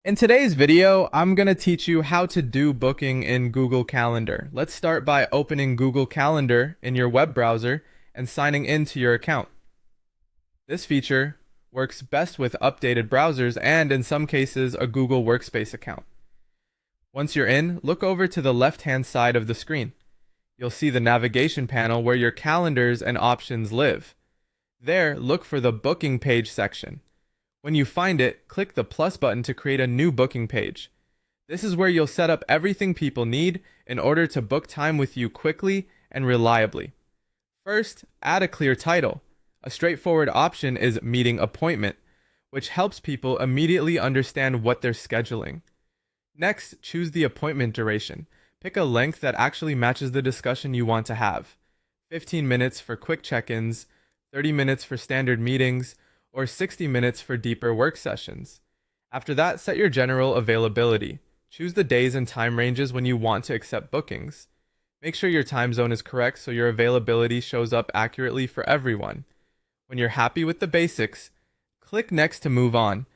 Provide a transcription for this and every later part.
In today's video, I'm going to teach you how to do booking in Google Calendar. Let's start by opening Google Calendar in your web browser and signing into your account. This feature works best with updated browsers and, in some cases, a Google Workspace account. Once you're in, look over to the left-hand side of the screen. You'll see the navigation panel where your calendars and options live. There, look for the booking page section. When you find it, click the plus button to create a new booking page. This is where you'll set up everything people need in order to book time with you quickly and reliably. First, add a clear title. A straightforward option is Meeting Appointment, which helps people immediately understand what they're scheduling. Next, choose the appointment duration. Pick a length that actually matches the discussion you want to have. 15 minutes for quick check-ins, 30 minutes for standard meetings, or 60 minutes for deeper work sessions. After that, set your general availability. Choose the days and time ranges when you want to accept bookings. Make sure your time zone is correct so your availability shows up accurately for everyone. When you're happy with the basics, click Next to move on.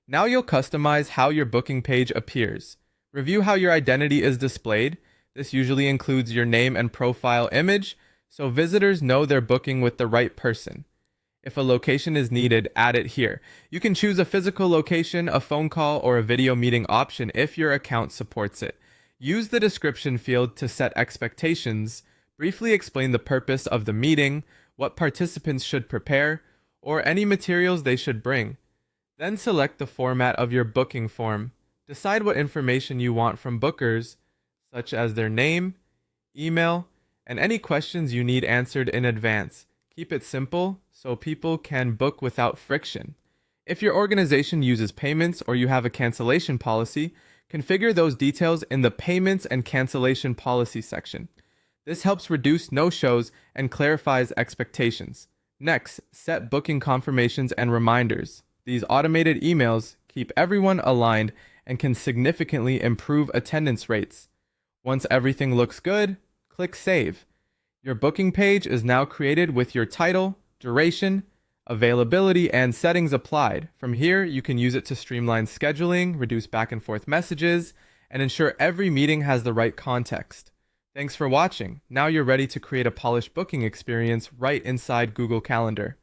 Now you'll customize how your booking page appears. Review how your identity is displayed. This usually includes your name and profile image, so visitors know they're booking with the right person. If a location is needed, add it here. You can choose a physical location, a phone call, or a video meeting option if your account supports it. Use the description field to set expectations. Briefly explain the purpose of the meeting, what participants should prepare, or any materials they should bring. Then select the format of your booking form. Decide what information you want from bookers, such as their name, email, and any questions you need answered in advance. Keep it simple so people can book without friction. If your organization uses payments or you have a cancellation policy, configure those details in the Payments and Cancellation Policy section. This helps reduce no-shows and clarifies expectations. Next, set booking confirmations and reminders. These automated emails keep everyone aligned and can significantly improve attendance rates. Once everything looks good, click Save. Your booking page is now created with your title, duration, availability, and settings applied. From here, you can use it to streamline scheduling, reduce back and forth messages, and ensure every meeting has the right context. Thanks for watching. Now you're ready to create a polished booking experience right inside Google Calendar.